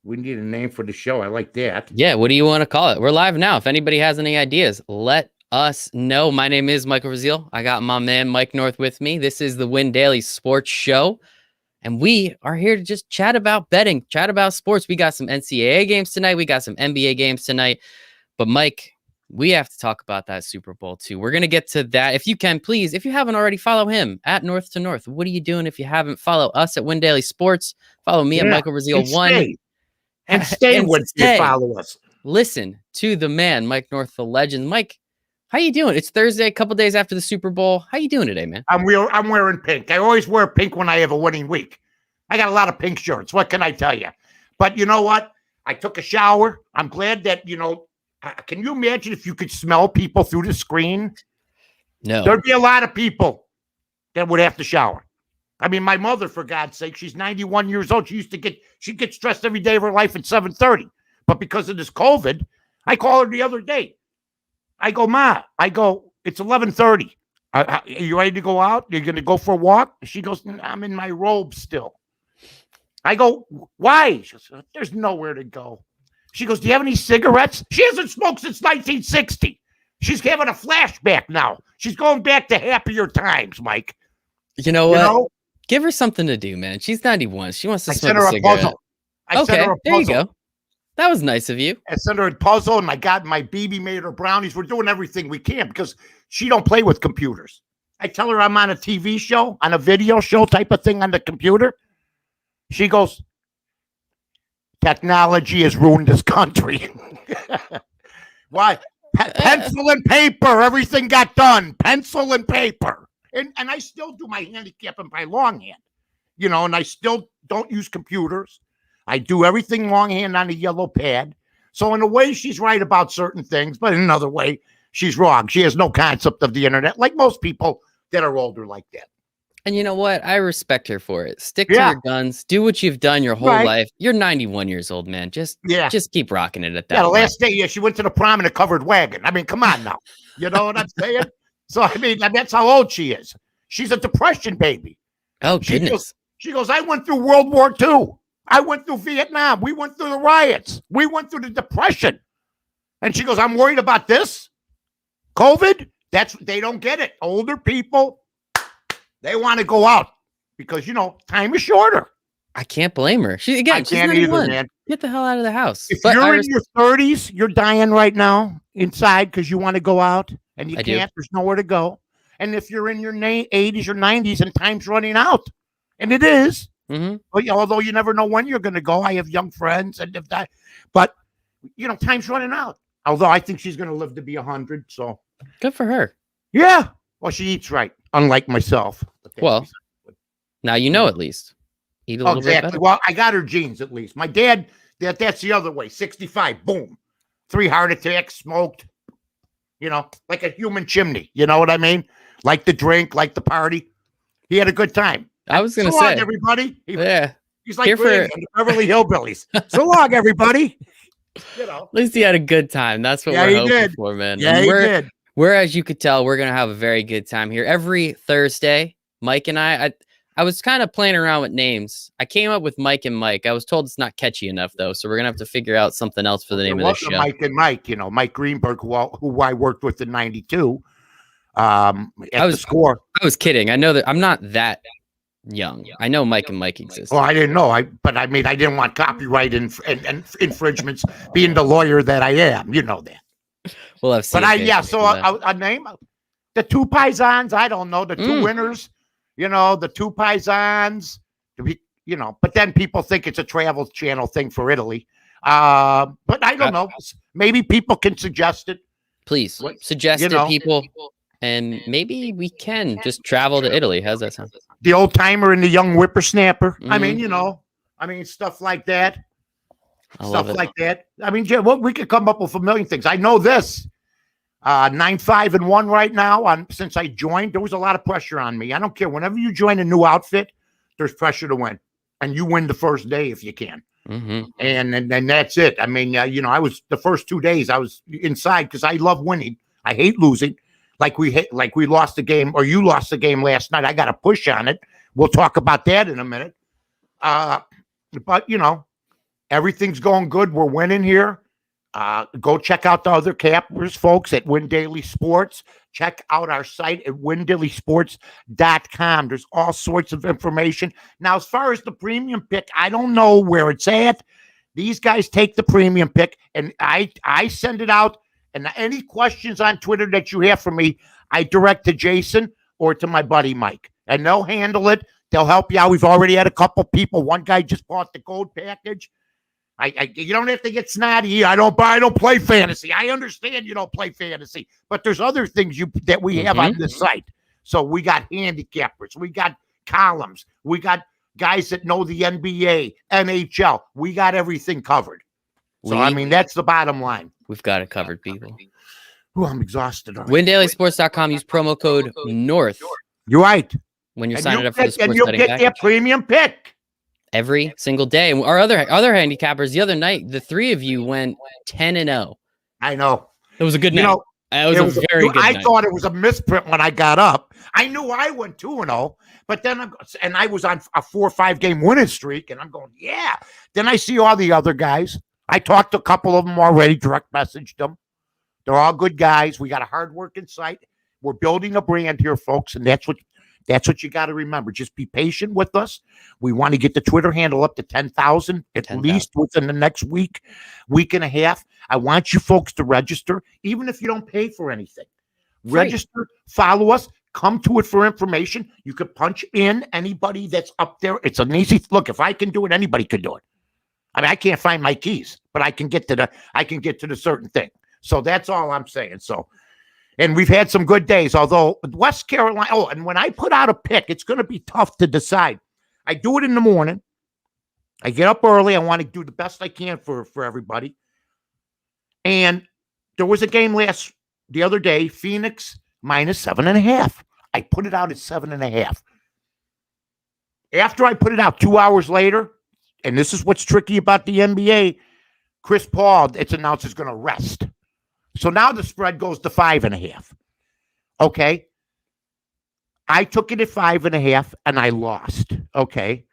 We need a name for the show. I like that. Yeah, what do you want to call it? We're live now. If anybody has any ideas, let us know. My name is Michael Raziel. I got my man Mike North with me. This is the Win Daily Sports Show, and we are here to just chat about betting, chat about sports. We got some NCAA games tonight. We got some NBA games tonight. But Mike, we have to talk about that Super Bowl too. We're going to get to that. If you can, please, if you haven't already, follow him at North to North. What are you doing if you haven't? Follow us at Win Daily Sports. Follow me at Michael Raziel 1. And stay when you follow us. Listen to the man, Mike North, the legend. Mike, how you doing? It's Thursday, a couple days after the Super Bowl. How you doing today, man? I'm wearing pink. I always wear pink when I have a winning week. I got a lot of pink shirts. What can I tell you? But you know what? I took a shower. I'm glad that, can you imagine if you could smell people through the screen? No. There'd be a lot of people that would have to shower. I mean, my mother, for God's sake, she's 91 years old. She gets dressed every day of her life at 7:30. But because of this COVID, I call her the other day. I go, Ma, it's 11:30. Are you ready to go out? You're going to go for a walk? She goes, I'm in my robe still. I go, why? She goes, there's nowhere to go. She goes, do you have any cigarettes? She hasn't smoked since 1960. She's having a flashback now. She's going back to happier times, Mike. You know what? Give her something to do, man. She's 91. She wants to smoke a cigarette. I sent her a puzzle. There you go. That was nice of you. I sent her a puzzle, and my BB made her brownies. We're doing everything we can because she don't play with computers. I tell her I'm on a TV show, on a video show type of thing on the computer. She goes, technology has ruined this country. Why? Pencil and paper. Everything got done. Pencil and paper. And I still do my handicapping by longhand, and I still don't use computers. I do everything longhand on a yellow pad. So in a way, she's right about certain things, but in another way, she's wrong. She has no concept of the internet, like most people that are older like that. And you know what? I respect her for it. Stick to your guns. Do what you've done your whole life. You're 91 years old, man. Just keep rocking it at that. Yeah, the last day, she went to the prom in a covered wagon. I mean, come on now. You know what I'm saying? So, I mean, that's how old she is. She's a depression baby. Oh, goodness. She goes, I went through World War II. I went through Vietnam. We went through the riots. We went through the depression. And she goes, I'm worried about this. COVID? They don't get it. Older people, they want to go out because, time is shorter. I can't blame her. I can't either, man. Get the hell out of the house. If you're in your 30s, you're dying right now inside because you want to go out. And you can't. There's nowhere to go. And if you're in your 80s or 90s and time's running out, and it is, although you never know when you're going to go. I have young friends, but time's running out. Although I think she's going to live to be 100. So good for her. Yeah. Well, she eats right, unlike myself. Well, now at least. Eat a little bit better. Well, I got her genes at least. My dad, that's the other way. 65, boom, 3 heart attacks, smoked. Like a human chimney. You know what I mean? Like the drink, like the party. He had a good time. I was going to say. So long, everybody. He's like the Beverly Hillbillies. So long, everybody. At least he had a good time. That's what we're hoping for, man. Yeah, he did. Whereas you could tell, we're going to have a very good time here. Every Thursday, Mike and I was kind of playing around with names. I came up with Mike and Mike. I was told it's not catchy enough, though, so we're going to have to figure out something else for the name of the show. Mike and Mike, Mike Greenberg, who I worked with in 92 the Score. I was kidding. I know that I'm not that young. I know Mike and Mike exist. Well, I didn't know. I didn't want copyright and infringements being the lawyer that I am. You know that. Well, I've seen a name, the two Paisans, I don't know, the two winners. The two Paisans, but then people think it's a Travel Channel thing for Italy. But I don't know. Maybe people can suggest it. Please suggest it, people. And maybe we can just travel to Italy. How's that sound? The old timer and the young whippersnapper. I mean, stuff like that. Like that. I mean, we could come up with a million things. I know this. 9-5-1 right now. Since I joined, there was a lot of pressure on me. I don't care. Whenever you join a new outfit, there's pressure to win, and you win the first day if you can. And that's it. I mean, I was the first 2 days I was inside because I love winning. I hate losing. Like we lost the game, or you lost the game last night. I got a push on it. We'll talk about that in a minute. But Everything's going good. We're winning here. Go check out the other cappers, folks, at Win Daily Sports. Check out our site at windailysports.com. There's all sorts of information. Now, as far as the premium pick, I don't know where it's at. These guys take the premium pick, and I send it out. And any questions on Twitter that you have for me, I direct to Jason or to my buddy Mike. And they'll handle it. They'll help you out. We've already had a couple people. One guy just bought the gold package. You don't have to get snotty. I don't play fantasy. I understand you don't play fantasy, but there's other things that we have on this site. So we got handicappers, we got columns, we got guys that know the NBA, NHL. We got everything covered. So I mean, that's the bottom line. We've got it covered, people. Ooh, I'm exhausted. WinDailySports.com. Use promo code NORTH. You're right. When you're signing up for the sports and you'll betting get package. that premium pick Every single day. And our other handicappers, the other night, the three of you went 10-0. I know. It was a good night. It was a very good night. I thought it was a misprint when I got up. I knew I went 2-0, but then I was on a 4 or 5 game winning streak, and I'm going, yeah. Then I see all the other guys. I talked to a couple of them already, direct messaged them. They're all good guys. We got a hard-working site. We're building a brand here, folks, and that's what you got to remember. Just be patient with us. We want to get the Twitter handle up to 10,000 at least within the next week and a half. I want you folks to register, even if you don't pay for anything. Free. Register, follow us, come to it for information. You could punch in anybody that's up there. It's an easy look. If I can do it, anybody can do it. I mean, I can't find my keys, but I can get to the certain thing. So that's all I'm saying. So. And we've had some good days, although West Carolina. Oh, and when I put out a pick, it's going to be tough to decide. I do it in the morning. I get up early. I want to do the best I can for everybody. And there was a game the other day, Phoenix minus 7.5. I put it out at 7.5. After I put it out 2 hours later, and this is what's tricky about the NBA, Chris Paul, it's announced, is going to rest. So now the spread goes to 5.5. Okay. I took it at 5.5 and I lost. Okay.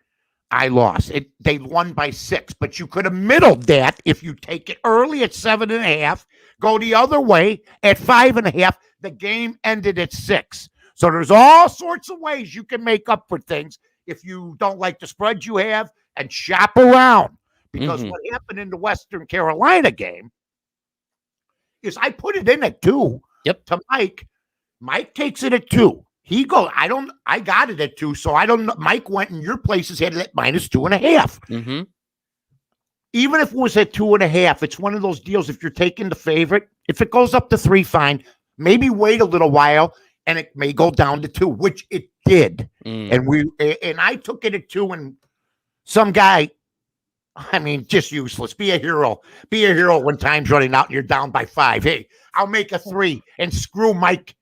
I lost. They won by 6, but you could have middled that if you take it early at 7.5, go the other way at 5.5. The game ended at 6. So there's all sorts of ways you can make up for things if you don't like the spread you have and shop around. Because what happened in the Western Carolina game is I put it in at 2 to Mike. Mike takes it at 2. He goes, I got it at 2, so I don't know. Mike went in your places, had it at minus 2.5. Even if it was at 2.5, it's one of those deals. If you're taking the favorite, if it goes up to 3, fine. Maybe wait a little while and it may go down to 2, which it did. And I took it at 2, and some guy, I mean, just useless. Be a hero. Be a hero when time's running out and you're down by 5. Hey, I'll make a 3 and screw Mike.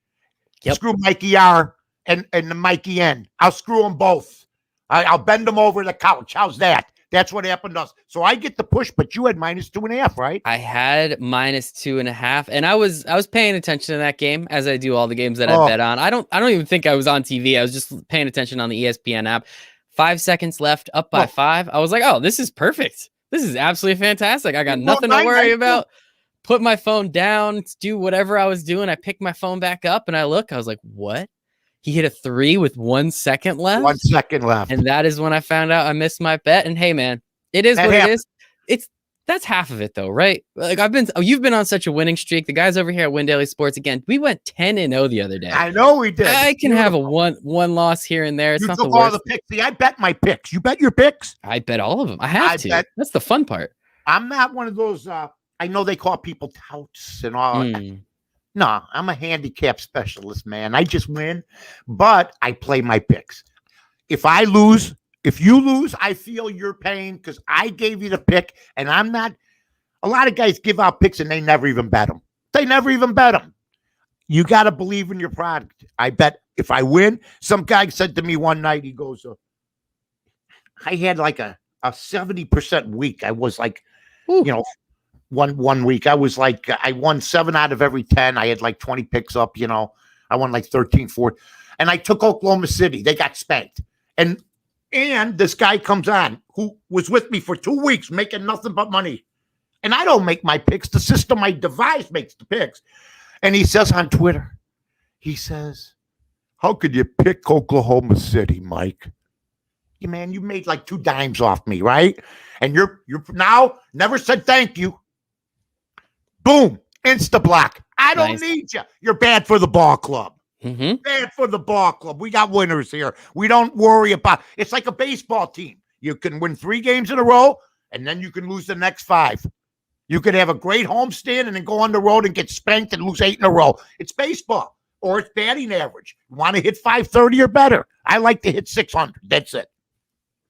Screw Mikey R and the Mikey N. I'll screw them both. I'll bend them over the couch. How's that? That's what happened to us. So I get the push, but you had minus 2.5, right? I had minus 2.5, and I was paying attention to that game as I do all the games that I bet on. I don't even think I was on TV. I was just paying attention on the ESPN app. 5 seconds left, up by 5. I was like, oh, this is perfect. This is absolutely fantastic. I got nothing to worry about. Put my phone down, do whatever I was doing. I picked my phone back up and I look. I was like, what? He hit a 3 with 1 second left. 1 second left. And that is when I found out I missed my bet. And hey, man, it is what it is. That's half of it, though, right? Like you've been on such a winning streak. The guys over here at Win Daily Sports, again, we went 10-0 the other day. I know we did. I can have a one loss here and there. It's you not took the worst. all the picks. See, I bet my picks. You bet your picks? I bet all of them. I have to. That's the fun part. I'm not one of those. I know they call people touts and all. No, I'm a handicap specialist, man. I just win, but I play my picks. If you lose, I feel your pain because I gave you the pick, and I'm not. A lot of guys give out picks and they never even bet them. You got to believe in your product. I bet if I win, some guy said to me one night, he goes, I had like a 70% week. I was like, one week. I was like, I won 7 out of every 10. I had like 20 picks up, I won like 13, 4. And I took Oklahoma City. They got spanked. And And this guy comes on who was with me for 2 weeks making nothing but money. And I don't make my picks. The system I devised makes the picks. And he says on Twitter, he says, how could you pick Oklahoma City, Mike? Yeah, man, you made like 2 dimes off me, right? And you're now never said thank you. Boom, insta block. I don't need you. You're bad for the ball club. Bad for the ball club. We got winners here. We don't worry about. It's like a baseball team. You can win 3 games in a row, and then you can lose the next 5. You could have a great homestand and then go on the road and get spanked and lose 8 in a row. It's baseball, or it's batting average. You want to hit 530 or better. I like to hit 600. That's it.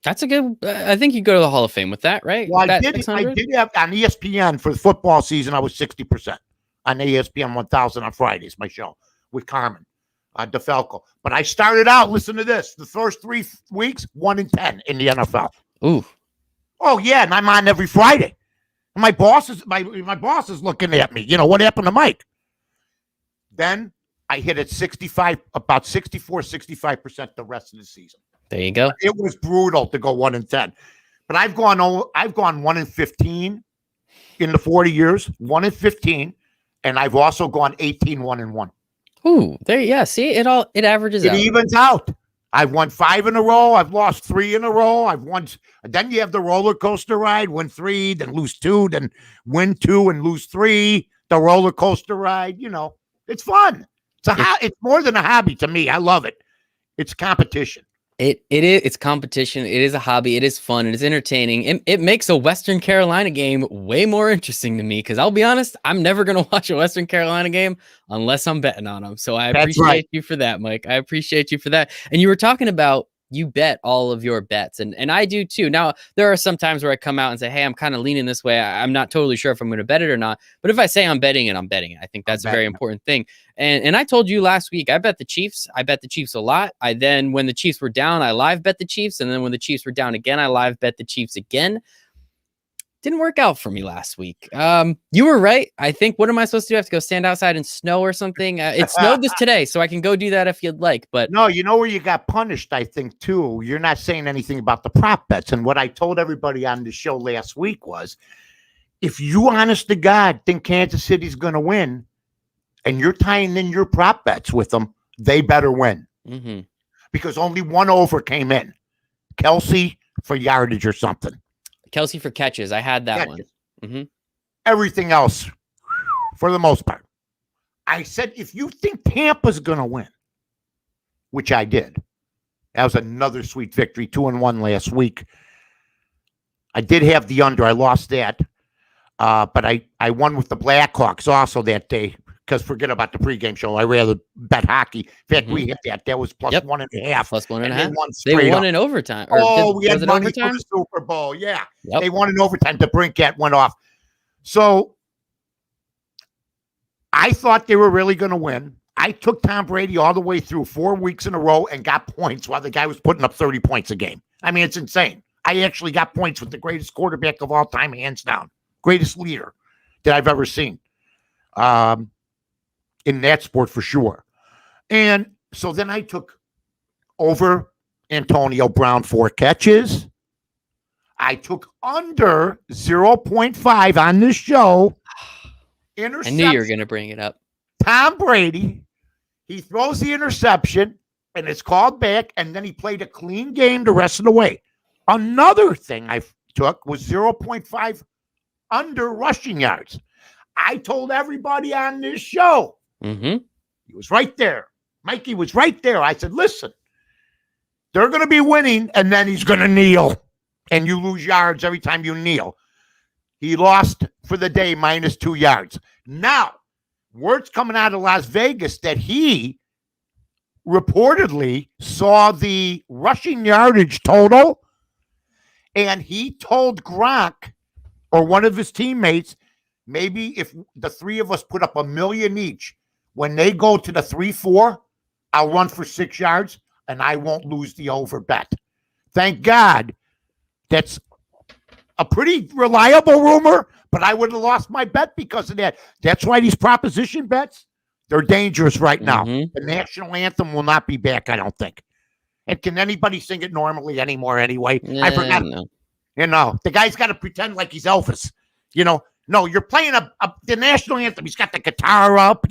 That's a good. I think you go to the Hall of Fame with that, right? Well, I did have on ESPN for the football season. I was 60% on ESPN 1000 on Fridays. My show with Carmen DeFalco. But I started out. Listen to this: the first 3 weeks, 1-10 in the NFL. Ooh. Oh yeah, and I'm on every Friday. My boss is looking at me. You know what happened to Mike? Then I hit it about 65% the rest of the season. There you go. It was brutal to go 1-10, but I've gone 1-15 in the 40 years, 1-15, and I've also gone 18-1-1. Ooh, there. Yeah, see, it averages out. It evens out. I've won 5 in a row. I've lost 3 in a row. I've won. Then you have the roller coaster ride: win 3, then lose 2, then win 2 and lose 3. The roller coaster ride. You know, it's fun. It's more than a hobby to me. I love it. It's competition. It is. It's competition. It is a hobby. It is fun. It is entertaining. It makes a Western Carolina game way more interesting to me because I'll be honest, I'm never going to watch a Western Carolina game unless I'm betting on them. So I appreciate you for that, Mike. I appreciate you for that. And you were talking about you bet all of your bets, and I do too. Now, there are some times where I come out and say, hey, I'm kind of leaning this way. I'm not totally sure if I'm going to bet it or not. But if I say I'm betting it, I'm betting it. I think that's a very important thing. And I told you last week, I bet the Chiefs. I bet the Chiefs a lot. Then when the Chiefs were down, I live bet the Chiefs. And then when the Chiefs were down again, I live bet the Chiefs again. Didn't work out for me last week. You were right. I think, what am I supposed to do? I have to go stand outside in snow or something? It snowed this today, so I can go do that if you'd like. But no, you know where you got punished, I think, too. You're not saying anything about the prop bets. And what I told everybody on the show last week was, if you, honest to God, think Kansas City's going to win, and you're tying in your prop bets with them, they better win. Because only 1 over came in. Kelsey for yardage or something. Kelsey for catches. I had that one. Everything else, for the most part. I said, if you think Tampa's going to win, which I did. That was another sweet victory, 2-1 last week. I did have the under. I lost that. But I won with the Blackhawks also that day. Because forget about the pregame show. I rather bet hockey. In fact, we hit that. That was plus 1.5. Plus 1.5. They won in overtime. We had money for the Super Bowl. Yeah. They won in overtime. The Brinket went off. So I thought they were really going to win. I took Tom Brady all the way through 4 weeks in a row and got points while the guy was putting up 30 points a game. I mean, it's insane. I actually got points with the greatest quarterback of all time, hands down. Greatest leader that I've ever seen. In that sport for sure. And so then I took over Antonio Brown 4 catches. I took under 0.5 on this show. I knew you were going to bring it up. Tom Brady, he throws the interception and it's called back, and then he played a clean game the rest of the way. Another thing I took was 0.5 under rushing yards. I told everybody on this show. He was right there. Mikey was right there. I said, listen, they're going to be winning, and then he's going to kneel, and you lose yards every time you kneel. He lost for the day -2 yards. Now, word's coming out of Las Vegas that he reportedly saw the rushing yardage total, and he told Gronk or one of his teammates, maybe if the 3 of us put up $1 million each, when they go to the 3-4, I'll run for 6 yards and I won't lose the over bet. Thank God. That's a pretty reliable rumor, but I would have lost my bet because of that. That's why these proposition bets, they're dangerous right now. The national anthem will not be back, I don't think. And can anybody sing it normally anymore anyway? I Nah, forgot. no. The guy's got to pretend like he's Elvis. No, you're playing the national anthem. He's got the guitar up.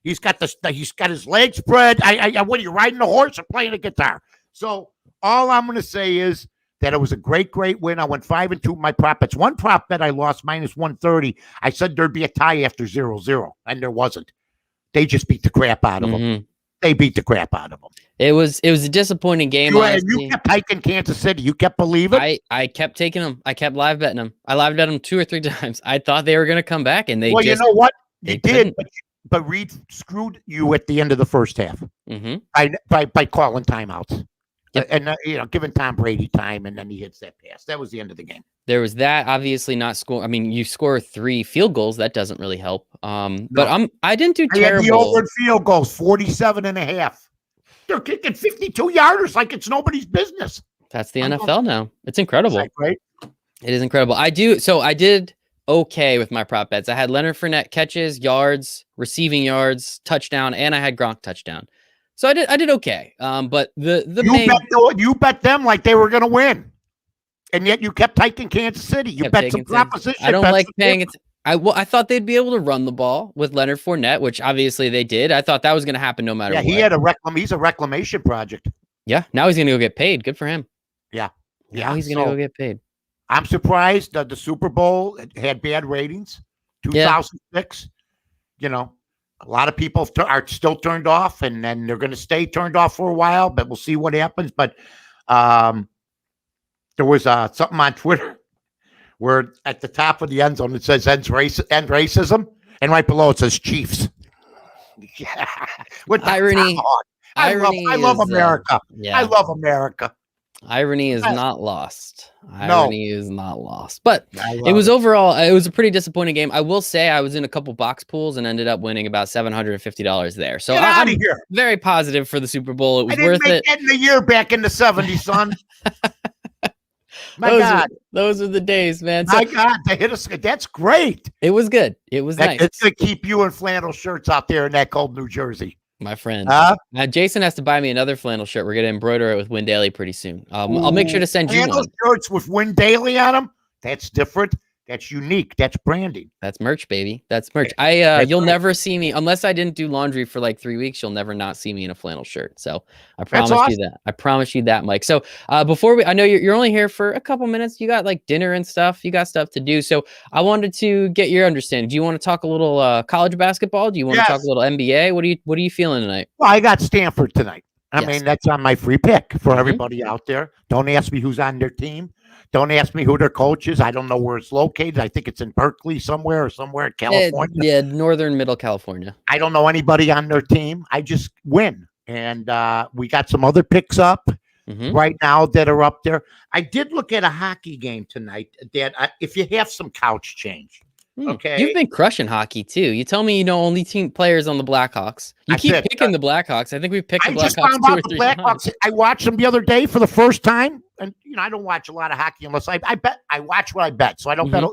He's got his legs spread. What are you riding a horse or playing a guitar? So all I'm going to say is that it was a great, great win. I went 5-2 with my prop bets. One prop bet I lost -130. I said there'd be a tie after 0-0, and there wasn't. They just beat the crap out of them. They beat the crap out of them. It was a disappointing game. You kept hiking Kansas City. You kept believing. I kept taking them. I kept live betting them. I live bet them 2 or 3 times. I thought they were going to come back, and you know what? They did, but Reed screwed you at the end of the first half by calling timeouts. Yep. And giving Tom Brady time, and then he hits that pass. That was the end of the game. There was that. Obviously, not score. I mean, you score 3 field goals. That doesn't really help. But I didn't do terrible. The over field goals, 47.5. They're kicking 52-yarders like it's nobody's business. That's the NFL now. It's incredible. Is that great? It is incredible. I did okay with my prop bets. I had Leonard Fournette catches, yards, receiving yards, touchdown, and I had Gronk touchdown. So I did okay. But you bet them like they were going to win, and yet you kept taking Kansas City. You bet some proposition. I don't like paying it. I thought they'd be able to run the ball with Leonard Fournette, which obviously they did. I thought that was going to happen no matter what. Yeah, he's a reclamation project. Yeah, now he's going to go get paid. Good for him. Yeah. Now he's going to go get paid. I'm surprised that the Super Bowl had bad ratings. 2006, a lot of people are still turned off, and then they're going to stay turned off for a while, but we'll see what happens. But there was something on Twitter where at the top of the end zone it says end racism, and right below it says Chiefs. Yeah. With irony. I love America. I love America. Irony is not lost. Irony is not lost. But it was it was a pretty disappointing game. I will say I was in a couple box pools and ended up winning about $750 there. So I'm very positive for the Super Bowl. It was worth it. Getting the year back in the 70s, son. God. Those are the days, man. So, my God, they hit us. That's great. It was good. It was nice. It's going to keep you in flannel shirts out there in that cold New Jersey. My friend. Now, Jason has to buy me another flannel shirt. We're going to embroider it with Win Daily pretty soon. I'll make sure to send you one. Shirts with Win Daily on them? That's different. That's unique. That's branding. That's merch, baby. That's merch. You'll never see me unless I didn't do laundry for like 3 weeks. You'll never not see me in a flannel shirt. So I promise you that. I promise you that, Mike. So before I know you're only here for a couple minutes. You got like dinner and stuff. You got stuff to do. So I wanted to get your understanding. Do you want to talk a little college basketball? Do you want to talk a little NBA? What are you feeling tonight? Well, I got Stanford tonight. I mean, that's on my free pick for everybody out there. Don't ask me who's on their team. Don't ask me who their coach is. I don't know where it's located. I think it's in Berkeley somewhere in California. Northern middle California. I don't know anybody on their team. I just win. And we got some other picks up right now that are up there. I did look at a hockey game tonight, Dad. If you have some couch change. Okay. You've been crushing hockey too. You tell me you know only team players on the Blackhawks. You keep picking the Blackhawks. I think we've picked the Blackhawks. I just found out the Blackhawks. I watched them the other day for the first time. And I don't watch a lot of hockey unless I bet. I watch what I bet, so I don't bet.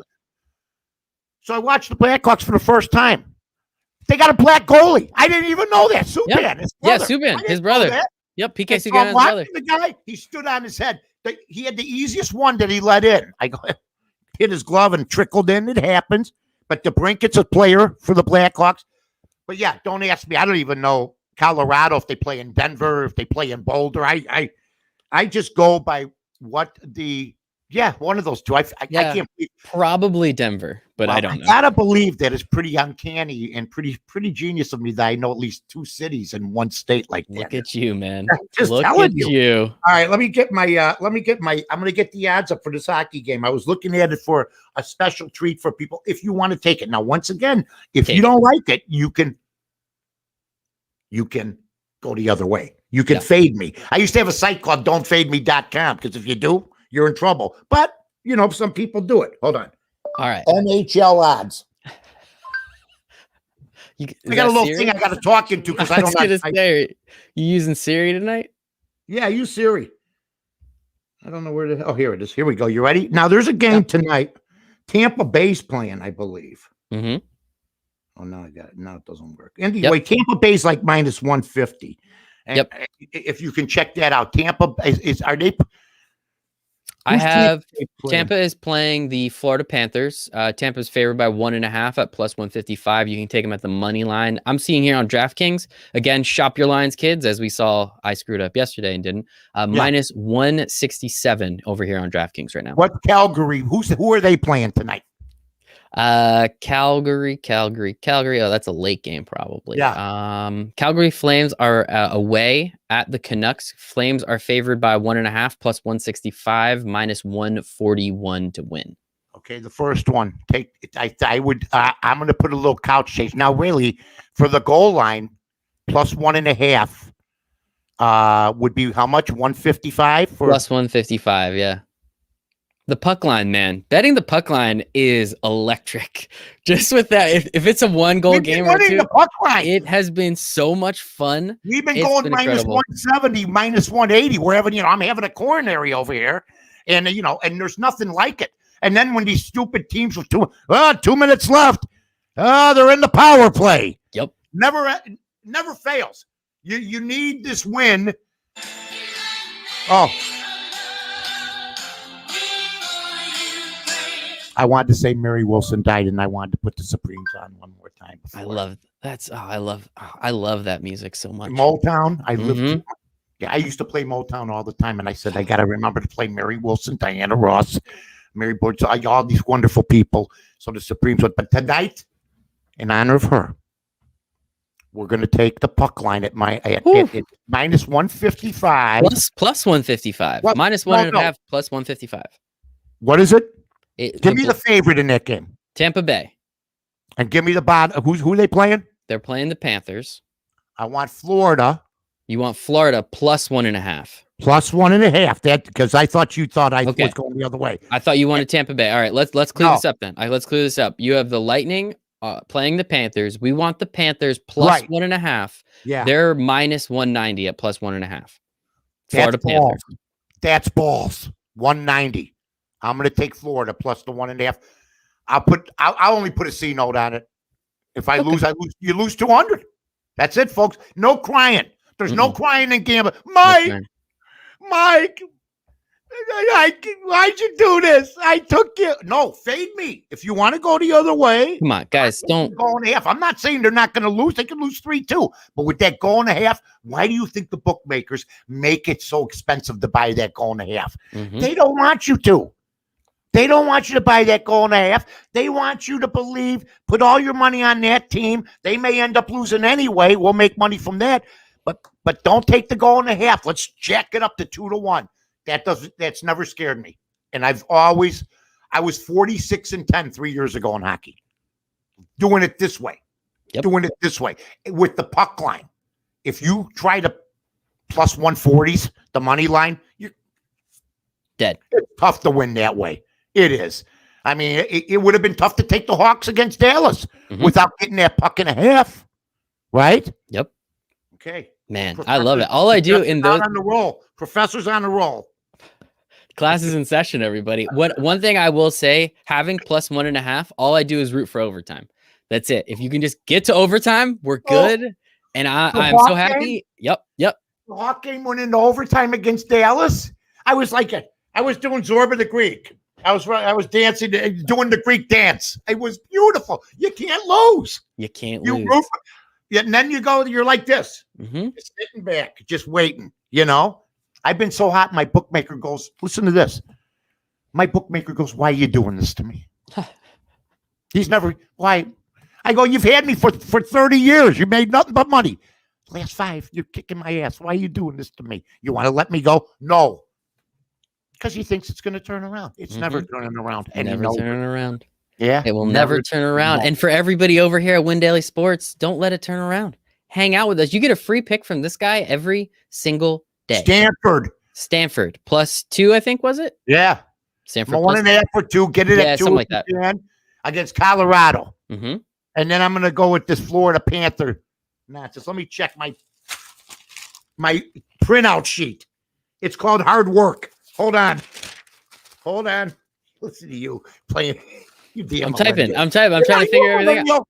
So I watched the Blackhawks for the first time. They got a black goalie. I didn't even know that. Subban, his brother. Subban, his brother. Yep, PK so Subban's brother. The guy, he stood on his head. He had the easiest one that he let in. I go, hit his glove and trickled in. It happens. But DeBrinket's a player for the Blackhawks. But yeah, don't ask me. I don't even know Colorado if they play in Denver, if they play in Boulder. I just go by what one of those two. I can't believe. Probably Denver, but I don't know. I gotta believe that it's pretty uncanny and pretty genius of me that I know at least 2 cities in one state like that. Look at you, man. Just Look telling at you. All right, I'm gonna get the odds up for this hockey game. I was looking at it for a special treat for people if you want to take it. Now, once again, if you don't like it, you can go the other way. You can fade me. I used to have a site called don'tfademe.com because if you do, you're in trouble. But, some people do it. Hold on. All right. NHL odds. I got a little thing I got to talk into because I don't know. You using Siri tonight? Yeah, use Siri. I don't know where to. Oh, here it is. Here we go. You ready? Now, there's a game tonight. Tampa Bay's playing, I believe. Mm-hmm. Oh, no, I got it. No, it doesn't work. Anyway, Tampa Bay's like -150. And Yep. if you can check that out, Tampa are they? I have playing? Tampa is playing the Florida Panthers. Tampa's favored by 1.5 at plus 155. You can take them at the money line. I'm seeing here on DraftKings. Again, shop your lines, kids, as we saw. I screwed up yesterday and didn't. Minus 167 over here on DraftKings right now. What Calgary? Who are they playing tonight? Calgary. Oh, that's a late game probably. Yeah. Calgary Flames are away at the Canucks. Flames are favored by 1.5 plus 165 minus 141 to win. Okay, the first one. I would. I'm going to put a little couch chase now. Really, for the goal line, plus 1.5. Would be how much? 155 plus 155. Yeah. The puck line, man. Betting the puck line is electric. Just with that, if it's a 1-goal game or two, the puck line. It has been so much fun. We've been going minus 170, minus 180. We're having, I'm having a coronary over here, and and there's nothing like it. And then when these stupid teams with 2 minutes left, they're in the power play. Yep. Never fails. You need this win. Oh. I wanted to say Mary Wilson died, and I wanted to put the Supremes on one more time. I love that music so much. Motown. I used to play Motown all the time, and I said I got to remember to play Mary Wilson, Diana Ross, Mary Boyd, all these wonderful people. So the Supremes, but tonight, in honor of her, we're going to take the puck line at minus 155. Plus 155. What? Minus 1.5 plus 155. What is it? Give me the favorite in that game. Tampa Bay. And give me the bottom. Who are they playing? They're playing the Panthers. I want Florida. You want Florida plus 1.5. Plus 1.5. That because I thought you thought I was going the other way. I thought you wanted Tampa Bay. All right, let's clear this up then. Let's clear this up. You have the Lightning playing the Panthers. We want the Panthers plus 1.5. Yeah. They're minus 190 at plus 1.5. Florida Panthers. That's balls. 190. I'm going to take Florida plus the 1.5. I'll only put a C note on it. If I lose, you lose 200. That's it, folks. No crying. There's no crying in gambling. Mike, why'd you do this? I took you. No, fade me. If you want to go the other way. Come on, guys. Don't. Goal and a half. I'm not saying they're not going to lose. They can lose 3-2. But with that goal and a half, why do you think the bookmakers make it so expensive to buy that goal and a half? They don't want you to. They don't want you to buy that goal and a half. They want you to believe, put all your money on that team. They may end up losing anyway. We'll make money from that. But don't take the goal and a half. Let's jack it up to 2-1. That's never scared me. And I was 46-10 3 years ago in hockey. Doing it this way. Yep. Doing it this way. With the puck line. If you try to plus 140s, the money line, you're dead. It's tough to win that way. It is. I mean, it would have been tough to take the Hawks against Dallas without getting that puck and a half, right? Yep. Okay. Man, I love it. All I do in those on the roll. Professor's on the roll. Classes in session, everybody. One thing I will say, having plus 1.5, all I do is root for overtime. That's it. If you can just get to overtime, we're good. And I'm so happy. Yep. The Hawk game went into overtime against Dallas. I was doing Zorba the Greek. I was dancing, doing the Greek dance. It was beautiful. You can't lose. You can't lose. Root for, and then you're like this. Just sitting back, just waiting. I've been so hot, my bookmaker goes, listen to this. My bookmaker goes, why are you doing this to me? He's never, why? I go, you've had me for 30 years. You made nothing but money. Last 5, you're kicking my ass. Why are you doing this to me? You want to let me go? No. Because he thinks it's going to turn around. It's never turning around. Never turning around. Yeah. It will never turn around. And for everybody over here at Win Daily Sports, don't let it turn around. Hang out with us. You get a free pick from this guy every single day. Stanford +2, I think, was it? Yeah. Stanford 1.5 for 2. Get it at 2 something like that. Against Colorado. And then I'm going to go with this Florida Panther. Just let me check my printout sheet. It's called Hard Work. Hold on. Listen to you playing. You damn. I'm typing. I'm trying to figure everything out.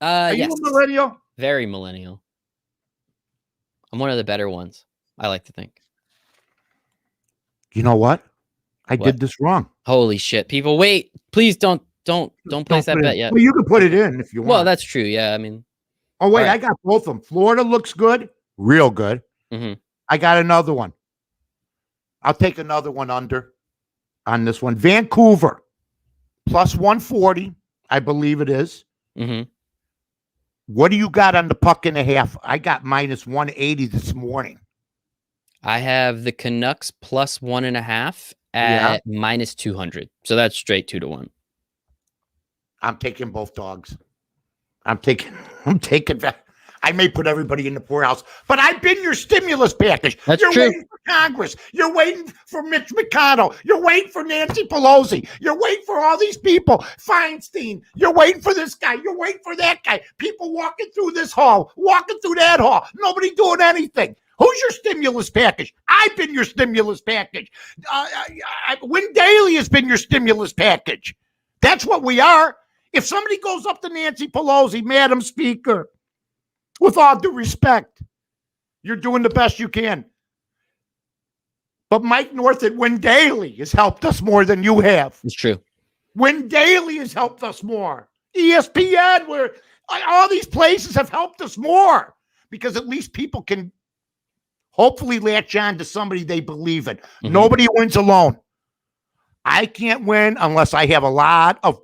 Are you a millennial? Very millennial. I'm one of the better ones, I like to think. You know what? I What? did this wrong. Holy shit. People, wait. Please don't place that put it bet in. yet. Well, you can put it in if you want. Well, that's true. Yeah, I mean. Oh, wait, all right. I got both of them. Florida looks good. Real good. Mhm. I got another one. I'll take another one under on this one. Vancouver, plus 140, I believe it is. Mhm. What do you got on the puck and a half? I got minus 180 this morning. I have the Canucks plus 1.5 at minus 200. So that's straight 2-1. I'm taking both dogs. I'm taking that. I may put everybody in the poorhouse, but I've been your stimulus package. That's You're true. waiting for Congress. You're waiting for Mitch McConnell. You're waiting for Nancy Pelosi. You're waiting for all these people. Feinstein. You're waiting for this guy. You're waiting for that guy. People walking through this hall, walking through that hall. Nobody doing anything. Who's your stimulus package? I've been your stimulus package. Win Daily has been your stimulus package. That's what we are. If somebody goes up to Nancy Pelosi, Madam Speaker, with all due respect, you're doing the best you can. But Mike North at Win Daily has helped us more than you have. It's true. Win Daily has helped us more. ESPN, where all these places have helped us more because at least people can hopefully latch on to somebody they believe in. Mm-hmm. Nobody wins alone. I can't win unless I have a lot of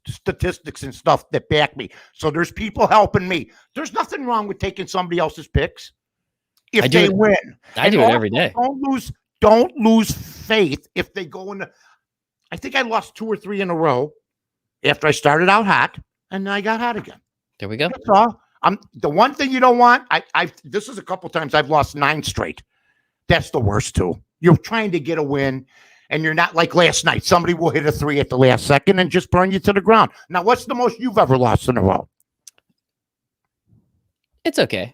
statistics and stuff that back me. So there's people helping me. There's nothing wrong with taking somebody else's picks if they win. I do it every day. Don't lose faith if they go in. I think I lost 2 or 3 in a row after I started out hot, and then I got hot again. There we go. That's all. The one thing you don't want. This is a couple times I've lost 9 straight. That's the worst too. You're trying to get a win. And you're not like last night. Somebody will hit a 3 at the last second and just burn you to the ground. Now, what's the most you've ever lost in a row? It's okay.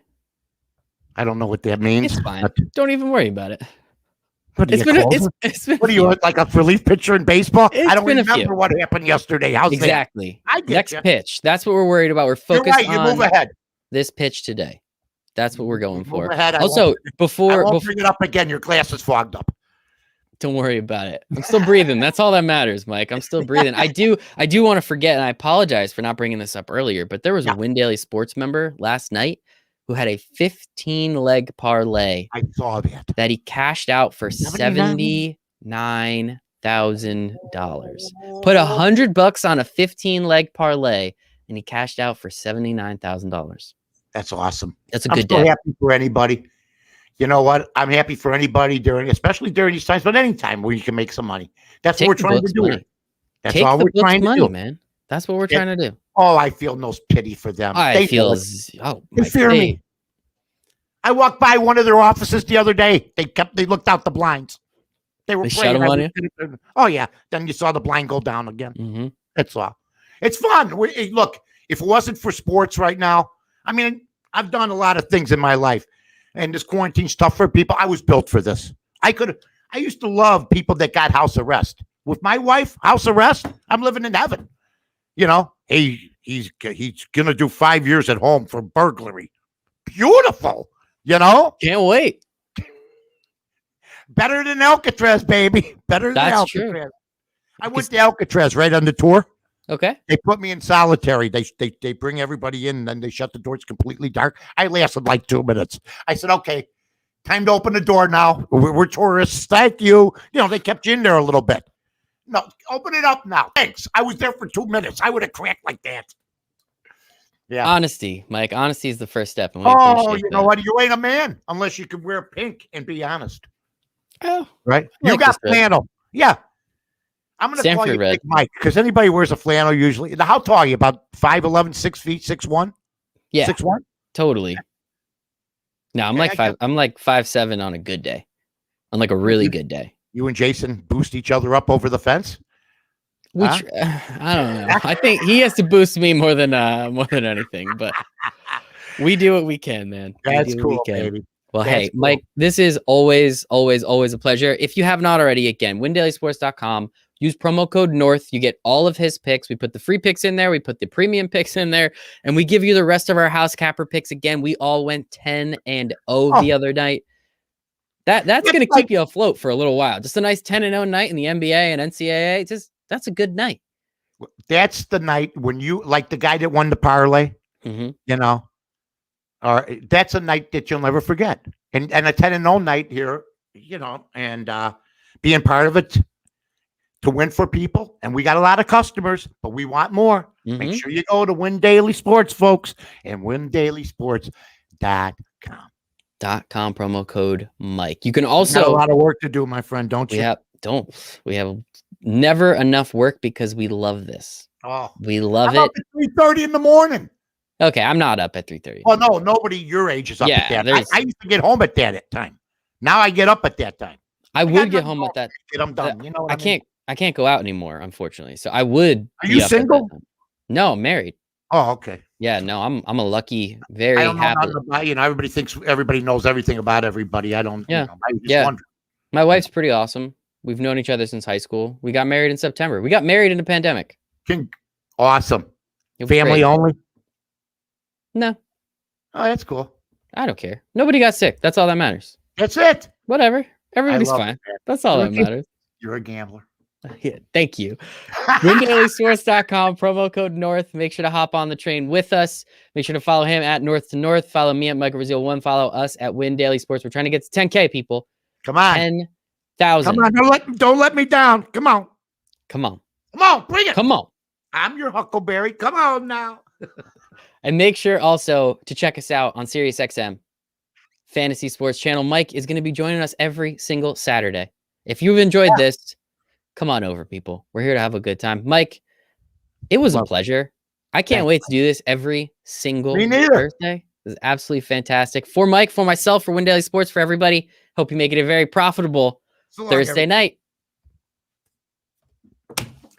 I don't know what that means. It's fine. Don't even worry about it. What are you, like a relief pitcher in baseball? I don't remember what happened yesterday. How's exactly. That? Next pitch. That's what we're worried about. We're focused on move ahead. This pitch today. That's what we're going for. Move ahead. Also, before bring it up again, your glass is fogged up. Don't worry about it. I'm still breathing. That's all that matters, Mike. I'm still breathing. I do want to forget, and I apologize for not bringing this up earlier, but there was a Win Daily Sports member last night who had a 15-leg parlay. I saw that he cashed out for $79,000. Put $100 on a 15-leg parlay, and he cashed out for $79,000. That's awesome. That's a good day. I'm happy for anybody. You know what? I'm happy for anybody especially during these times, but any time where you can make some money. That's what we're trying to do here. That's all we're trying to do, man. That's what we're trying to do. Oh, I feel no pity for them. They fear me. I walked by one of their offices the other day. They looked out the blinds. They were shut them on you? Oh yeah. Then you saw the blind go down again. Mm-hmm. That's all. It's fun. Look, if it wasn't for sports right now, I mean, I've done a lot of things in my life. And this quarantine's tough for people. I was built for this. I used to love people that got house arrest. With my wife, house arrest, I'm living in heaven. You know, he's gonna do 5 years at home for burglary. Beautiful, you know? Can't wait. Better than Alcatraz, baby. Better than Alcatraz. True. I went to Alcatraz right on the tour. Okay. They put me in solitary. They bring everybody in, and then they shut the doors completely dark. I lasted like 2 minutes. I said, okay, time to open the door now. We're tourists. Thank you. You know, they kept you in there a little bit. No, open it up now. Thanks. I was there for 2 minutes. I would have cracked like that. Yeah. Honesty, Mike. Honesty is the first step. And you know what? You ain't a man unless you can wear pink and be honest. Oh. Right? You got flannel. Yeah. I'm going to call you Big Mike because anybody wears a flannel usually. How tall are you? About 5'11", 6 feet, 6'1"? Yeah. 6'1"? Totally. No, I'm like 5'7" on a good day. On like a really good day. You and Jason boost each other up over the fence? I don't know. I think he has to boost me more than anything, but we do what we can, man. That's cool, baby. Well, hey, Mike, this is always a pleasure. If you have not already, again, windailysports.com. use promo code North. You get all of his picks. We put the free picks in there. We put the premium picks in there. And we give you the rest of our house capper picks. Again, we all went 10-0 the other night. That's going to keep you afloat for a little while. Just a nice 10-0 night in the NBA and NCAA. That's a good night. That's the night when you, like the guy that won the parlay, you know, or that's a night that you'll never forget. And a 10-0 night here, you know, and being part of it to win for people. And we got a lot of customers, but we want more. Make sure you go to Win Daily Sports, folks, and windailysports.com. .com promo code Mike. You can also got a lot of work to do, my friend, don't you? We have never enough work because we love this. Oh, we love I'm it. Up at 3:30 in the morning. Okay, I'm not up at 3:30. Oh no, nobody your age is up at that. I used to get home at that time. Now I get up at that time. I would get home at that. I'm done. You know what I mean? I can't go out anymore, unfortunately. So I would. Are you single? No, I'm married. Oh, okay. Yeah, no, I'm a lucky, very happy. You know, everybody knows everything about everybody. I don't. Yeah, you know, I was just wondering. My wife's pretty awesome. We've known each other since high school. We got married in September. We got married in the pandemic. Awesome. Family only? No. Oh, that's cool. I don't care. Nobody got sick. That's all that matters. That's it. Whatever. Everybody's fine. That's all that matters. You're a gambler. Yeah, thank you. WinDailySports.com, promo code North. Make sure to hop on the train with us. Make sure to follow him at North to North. Follow me at Michael Brazil 1. Follow us at Win Daily Sports. We're trying to get to 10K, people. Come on. 10,000. Come on. Don't let me down. Come on. Come on. Come on. Bring it. Come on. I'm your Huckleberry. Come on now. And make sure also to check us out on SiriusXM Fantasy Sports Channel. Mike is going to be joining us every single Saturday. If you've enjoyed this, come on over, people. We're here to have a good time. Mike, it was a pleasure. I can't wait to do this every single Thursday. This is absolutely fantastic. For Mike, for myself, for Win Daily Sports, for everybody. Hope you make it a very profitable Thursday night.